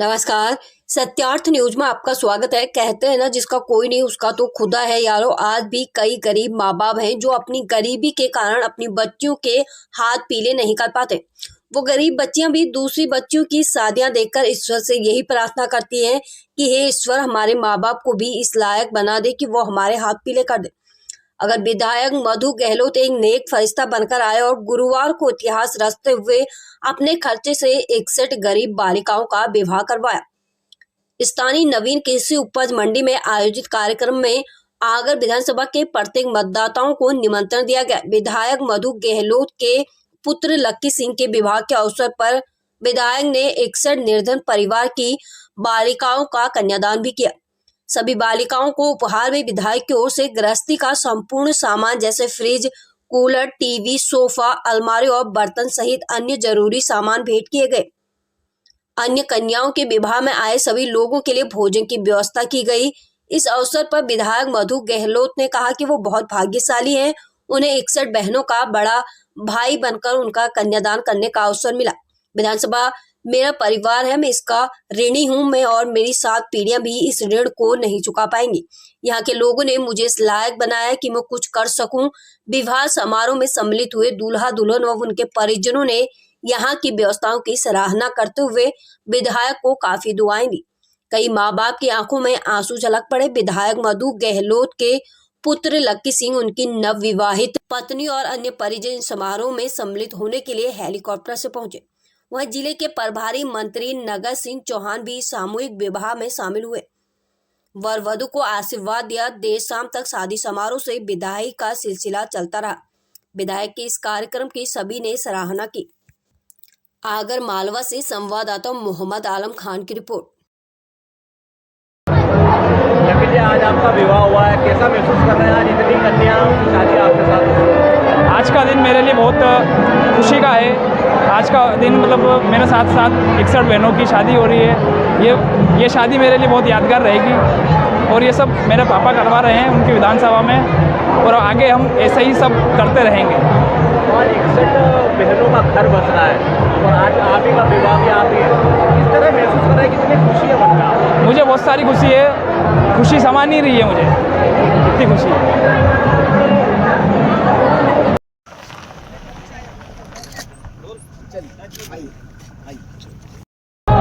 नमस्कार। सत्यार्थ न्यूज में आपका स्वागत है। कहते हैं ना, जिसका कोई नहीं उसका तो खुदा है यारो। आज भी कई गरीब माँ बाप हैं जो अपनी गरीबी के कारण अपनी बच्चियों के हाथ पीले नहीं कर पाते। वो गरीब बच्चियां भी दूसरी बच्चियों की शादियां देखकर ईश्वर से यही प्रार्थना करती हैं कि हे ईश्वर, हमारे माँ बाप को भी इस लायक बना दे कि वो हमारे हाथ पीले कर दे। अगर विधायक मधु गहलोत एक नेक फरिश्ता बनकर आए और गुरुवार को इतिहास रचते हुए अपने खर्चे से 61 गरीब बालिकाओं का विवाह करवाया। स्थानीय नवीन कृषि उपज मंडी में आयोजित कार्यक्रम में आगर विधानसभा के प्रत्येक मतदाताओं को निमंत्रण दिया गया। विधायक मधु गहलोत के पुत्र लक्की सिंह के विवाह के अवसर पर विधायक ने 61 निर्धन परिवार की बालिकाओं का कन्यादान भी किया। सभी बालिकाओं को उपहार में विधायक की ओर से गृहस्थी का संपूर्ण सामान जैसे फ्रिज, कूलर, टीवी, सोफा, अलमारी और बर्तन सहित अन्य जरूरी सामान भेंट किए गए। अन्य कन्याओं के विवाह में आए सभी लोगों के लिए भोजन की व्यवस्था की गई। इस अवसर पर विधायक मधु गहलोत ने कहा कि वो बहुत भाग्यशाली हैं। उन्हें 61 बहनों का बड़ा भाई बनकर उनका कन्यादान करने का अवसर मिला। विधानसभा मेरा परिवार है, मैं इसका ऋणी हूँ। मैं और मेरी 7 पीढ़ियां भी इस ऋण को नहीं चुका पाएंगी। यहाँ के लोगों ने मुझे इस लायक बनाया कि मैं कुछ कर सकूं। विवाह समारोह में सम्मिलित हुए दूल्हा दुल्हन व उनके परिजनों ने यहाँ की व्यवस्थाओं की सराहना करते हुए विधायक को काफी दुआएं दी। कई माँ बाप की आंखों में आंसू झलक पड़े। विधायक मधु गहलोत के पुत्र लक्की सिंह, उनकी नवविवाहित पत्नी और अन्य परिजन समारोह में सम्मिलित होने के लिए हेलीकॉप्टर से पहुंचे। वहीं जिले के प्रभारी मंत्री नगर सिंह चौहान भी सामूहिक विवाह में शामिल हुए। वर वधु को आशीर्वाद दिया। देर शाम तक शादी समारोह से विदाई का सिलसिला चलता रहा। विधायक के इस कार्यक्रम की सभी ने सराहना की। आगर मालवा से संवाददाता मोहम्मद आलम खान की रिपोर्ट। आज आपका विवाह हुआ है, कैसा महसूस कर रहे हैं? आज इतनी कन्याओं की शादी आपके साथ। आज का दिन मेरे लिए बहुत खुशी का है। आज का दिन मतलब मेरे साथ 61 बहनों की शादी हो रही है। ये शादी मेरे लिए बहुत यादगार रहेगी और ये सब मेरे पापा करवा रहे हैं उनकी विधानसभा में, और आगे हम ऐसे ही सब करते रहेंगे। और 61 बहनों का घर बस रहा है और आज आप ही का विवाह भी आप ही है। किस तरह महसूस कर रहे हैं? कितनी खुशी है मन में? मुझे बहुत सारी खुशी है। खुशी समा नहीं रही है मुझे, इतनी खुशी है।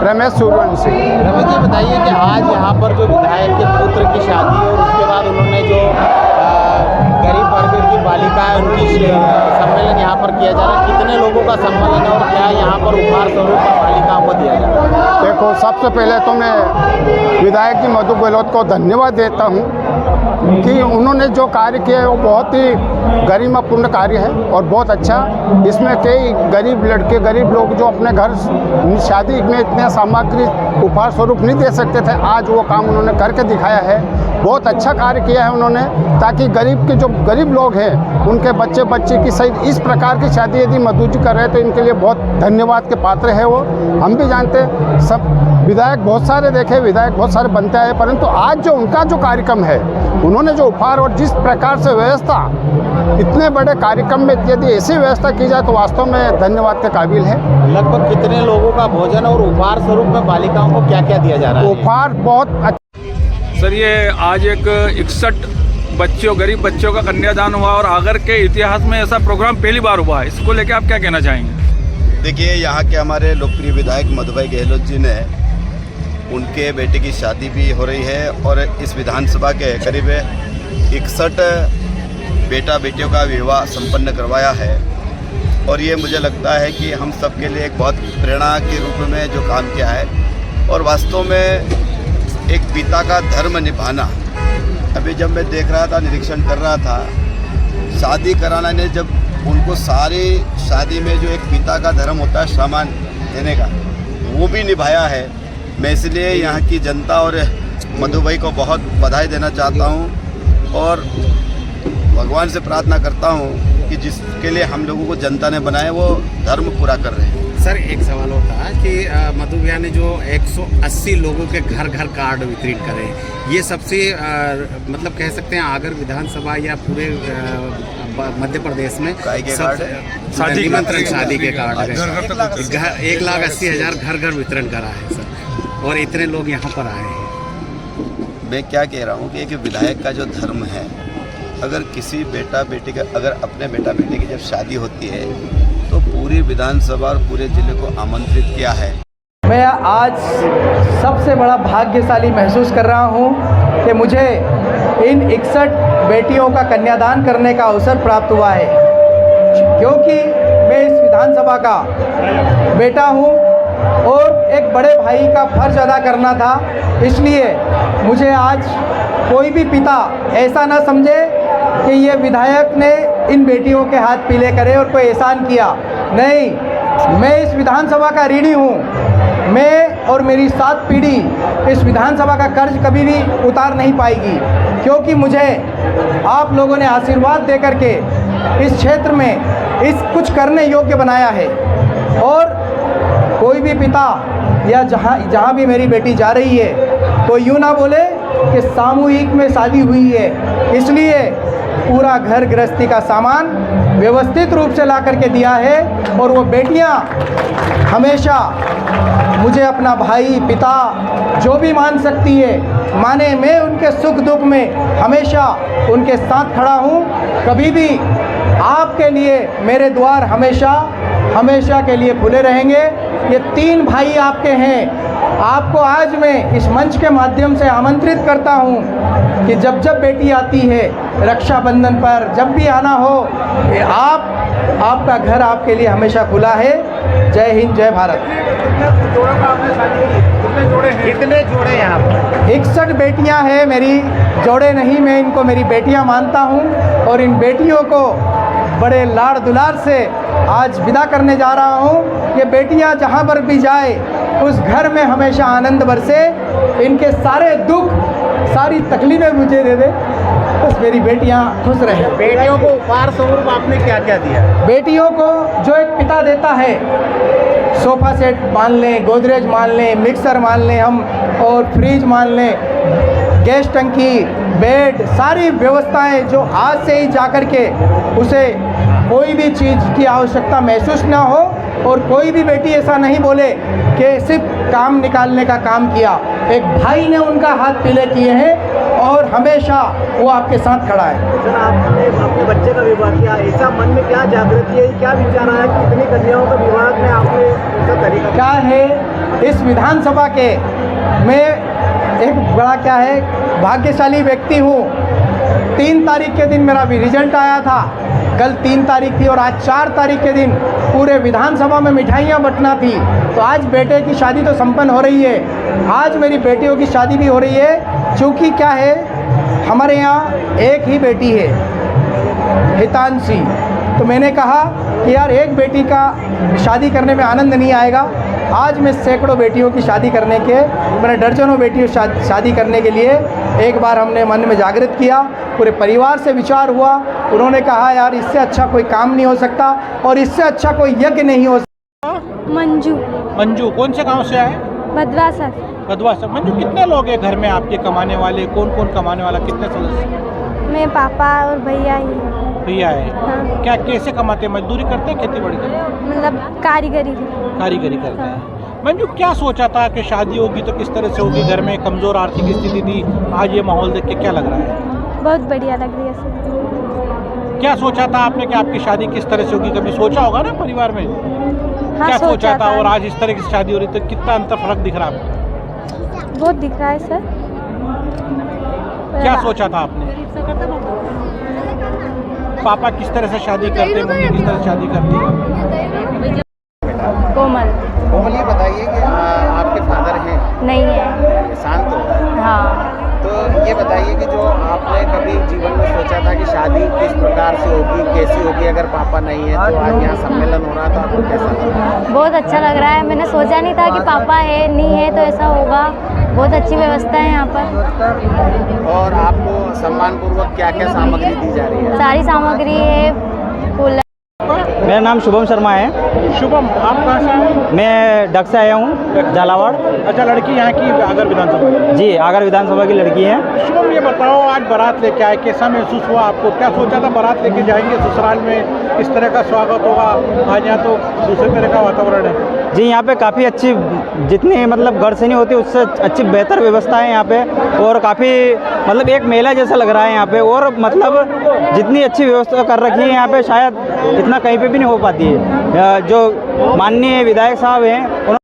रमेश सूर्यवंशी। रमेश जी, बताइए कि आज यहाँ पर जो विधायक के पुत्र की शादी है और उसके बाद उन्होंने जो गरीब वर्ग की बालिका है उनकी सम्मेलन यहाँ पर किया जा रहा है, कितने लोगों का सम्मेलन है और क्या यहाँ पर उपहार स्वरूप बालिकाओं को दिया जा रहा है? देखो, सबसे पहले तो मैं विधायक जी मधु गहलोत को धन्यवाद देता हूँ कि उन्होंने जो कार्य किया है वो बहुत ही गरिमापूर्ण कार्य है और बहुत अच्छा। इसमें कई गरीब लड़के, गरीब लोग जो अपने घर शादी में इतने सामग्री उपहार स्वरूप नहीं दे सकते थे, आज वो काम उन्होंने करके दिखाया है। बहुत अच्छा कार्य किया है उन्होंने, ताकि गरीब के जो गरीब लोग हैं उनके बच्चे की सही इस प्रकार की शादी यदि मधु जी कर रहे हैं तो इनके लिए बहुत धन्यवाद के पात्र है वो। हम भी जानते हैं, सब विधायक बहुत सारे देखे, विधायक बहुत सारे बनते आए, परंतु आज जो उनका जो कार्यक्रम है, उन्होंने जो उपहार और जिस प्रकार से व्यवस्था, इतने बड़े कार्यक्रम में यदि ऐसी व्यवस्था की जाए तो वास्तव में धन्यवाद के काबिल है। लगभग कितने लोगों का भोजन और उपहार स्वरूप में बालिकाओं को क्या क्या दिया जा रहा है? उपहार बहुत सर, ये आज एक 61 गरीब बच्चों का कन्यादान हुआ और आगर के इतिहास में ऐसा प्रोग्राम पहली बार हुआ है। इसको लेकर आप क्या कहना चाहेंगे? देखिए, यहाँ के हमारे लोकप्रिय विधायक मधु भाई गहलोत जी ने, उनके बेटे की शादी भी हो रही है और इस विधानसभा के करीब 61 बेटा बेटियों का विवाह संपन्न करवाया है। और ये मुझे लगता है कि हम सब के लिए एक बहुत प्रेरणा के रूप में जो काम किया है और वास्तव में एक पिता का धर्म निभाना। अभी जब मैं देख रहा था, निरीक्षण कर रहा था, शादी कराना ने जब उनको सारी शादी में जो एक पिता का धर्म होता है सामान देने का, वो भी निभाया है। मैं इसलिए यहाँ की जनता और मधु भाई को बहुत बधाई देना चाहता हूँ और भगवान से प्रार्थना करता हूँ कि जिसके लिए हम लोगों को जनता ने बनाया वो धर्म पूरा कर रहे हैं। सर, एक सवाल होता है कि मधु भैया ने जो 180 लोगों के घर घर कार्ड वितरित करे, ये सबसे मतलब कह सकते हैं आगर विधानसभा या पूरे मध्य प्रदेश में निमंत्रण शादी के कार्ड 1,80,000 घर घर वितरण करा है सर। और इतने लोग यहाँ पर आए हैं। मैं क्या कह रहा हूँ कि एक विधायक का जो धर्म है, अगर किसी बेटा बेटी का, अगर अपने बेटा बेटी की जब शादी होती है तो पूरी विधानसभा और पूरे जिले को आमंत्रित किया है। मैं आज सबसे बड़ा भाग्यशाली महसूस कर रहा हूँ कि मुझे इन 61 बेटियों का कन्यादान करने का अवसर प्राप्त हुआ है, क्योंकि मैं इस विधानसभा का बेटा हूँ और एक बड़े भाई का फर्ज अदा करना था। इसलिए मुझे आज कोई भी पिता ऐसा ना समझे कि ये विधायक ने इन बेटियों के हाथ पीले करे और कोई एहसान किया। नहीं, मैं इस विधानसभा का ऋणी हूँ। मैं और मेरी 7 पीढ़ी इस विधानसभा का कर्ज कभी भी उतार नहीं पाएगी, क्योंकि मुझे आप लोगों ने आशीर्वाद दे करके इस क्षेत्र में इस कुछ करने योग्य बनाया है। और कोई भी पिता या जहाँ भी मेरी बेटी जा रही है तो यूँ ना बोले कि सामूहिक में शादी हुई है। इसलिए पूरा घर गृहस्थी का सामान व्यवस्थित रूप से ला करके दिया है और वो बेटियां हमेशा मुझे अपना भाई पिता जो भी मान सकती है माने। मैं उनके सुख दुख में हमेशा उनके साथ खड़ा हूँ। कभी भी आपके लिए मेरे द्वार हमेशा के लिए खुले रहेंगे। ये 3 भाई आपके हैं। आपको आज मैं इस मंच के माध्यम से आमंत्रित करता हूँ कि जब जब बेटी आती है रक्षाबंधन पर, जब भी आना हो, आपका घर आपके लिए हमेशा खुला है। जय हिंद, जय भारत। कितने जोड़े यहाँ पर? 61 बेटियाँ हैं मेरी, जोड़े नहीं, मैं इनको मेरी बेटियाँ मानता हूँ। और इन बेटियों को बड़े लाड़ दुलार से आज विदा करने जा रहा हूँ। ये बेटियाँ जहाँ पर भी जाए उस घर में हमेशा आनंद बरसे। इनके सारे दुख, सारी तकलीफ़ें मुझे दे दे, बस मेरी बेटियाँ खुश रहें। बेटियों को उपहार स्वरूप आपने क्या क्या दिया? बेटियों को जो एक पिता देता है, सोफ़ा सेट मान लें, गोदरेज मान लें, मिक्सर मान लें हम, और फ्रिज मान लें, गैस टंकी, बेड, सारी व्यवस्थाएं जो आज से ही जाकर के उसे कोई भी चीज़ की आवश्यकता महसूस ना हो। और कोई भी बेटी ऐसा नहीं बोले कि सिर्फ काम निकालने का काम किया। एक भाई ने उनका हाथ पीले किए हैं और हमेशा वो आपके साथ खड़ा है। सर, आपने अपने बच्चे का विवाह किया, ऐसा मन में क्या जागृति है, क्या विचार आया, कितनी कन्याओं का विवाह में आपने ऐसा तरीका क्या है इस विधानसभा के, मैं एक बड़ा क्या है भाग्यशाली व्यक्ति हूँ। 3 तारीख के दिन मेरा भी रिजल्ट आया था, कल 3 तारीख थी और आज 4 तारीख के दिन पूरे विधानसभा में मिठाइयाँ बंटना थी। तो आज बेटे की शादी तो संपन्न हो रही है, आज मेरी बेटियों की शादी भी हो रही है। क्योंकि क्या है, हमारे यहाँ एक ही बेटी है, हितांशी। तो मैंने कहा कि यार एक बेटी का शादी करने में आनंद नहीं आएगा। आज मैं सैकड़ों बेटियों की शादी करने के, मैंने दर्जनों बेटियों शादी करने के लिए एक बार हमने मन में जागृत किया। पूरे परिवार से विचार हुआ, उन्होंने कहा यार इससे अच्छा कोई काम नहीं हो सकता और इससे अच्छा कोई यज्ञ नहीं हो सकता। मंजू। मंजू कौन से गांव से आए? भदवा सर। भदवा से। मंजू, कितने लोग हैं घर में आपके कमाने वाले? कौन कौन कमाने वाला, कितने सदस्य? मेरे पापा और भैया ही। भैया है? हाँ। क्या कैसे कमाते हैं? मजदूरी करते हैं, खेती बाड़ी करते हैं? मतलब कारीगरी करते हैं। मंजू, क्या सोचा था कि शादी होगी तो किस तरह से होगी? घर में कमज़ोर आर्थिक स्थिति थी, आज ये माहौल देख के क्या लग रहा है? बहुत बढ़िया लग रही है सर। क्या सोचा था आपने कि आपकी शादी किस तरह से होगी? कभी सोचा होगा ना परिवार में? हाँ, क्या सोचा था और आज इस तरह की शादी हो रही, तो कितना अंतर फर्क दिख रहा है आपको? बहुत दिख रहा है सर। क्या सोचा था आपने? पापा किस तरह से शादी करते, मम्मी किस तरह से शादी करती? कोमल। कोमल, ये बताइए कि आपके फादर हैं? नहीं है। शांत हो? हाँ। तो ये बताइए कि जो आपने कभी जीवन में सोचा था कि शादी किस प्रकार से होगी, कैसी होगी, अगर पापा नहीं है तो आज यहाँ सम्मेलन हो रहा है, तो आपको कैसा लग रहा है? बहुत अच्छा लग रहा है। मैंने सोचा नहीं था कि पापा है, नहीं है तो ऐसा होगा। बहुत अच्छी व्यवस्था है यहाँ पर। और आपको सम्मानपूर्वक क्या क्या सामग्री दी जा रही है? सारी सामग्री है, कूलर। मेरा नाम शुभम शर्मा है। शुभम, आप कहाँ से आए? मैं डग से आया हूँ, झालावाड़। अच्छा, लड़की यहाँ की आगर विधानसभा की? जी, आगर विधानसभा की लड़की है। शुभम, ये बताओ, आज बारात लेके आए, कैसा महसूस हुआ आपको? क्या सोचा था बारात लेके जाएंगे ससुराल में, इस तरह का स्वागत होगा? आज यहाँ तो दूसरे तरह का वातावरण है। जी, यहाँ पे काफ़ी अच्छी, जितनी मतलब घर से नहीं होती उससे अच्छी बेहतर व्यवस्था है यहाँ पे, और काफ़ी मतलब एक मेला जैसा लग रहा है यहाँ पे, और मतलब जितनी अच्छी व्यवस्था कर रखी है यहाँ पे शायद इतना कहीं पे भी नहीं हो पाती है। जो माननीय विधायक साहब हैं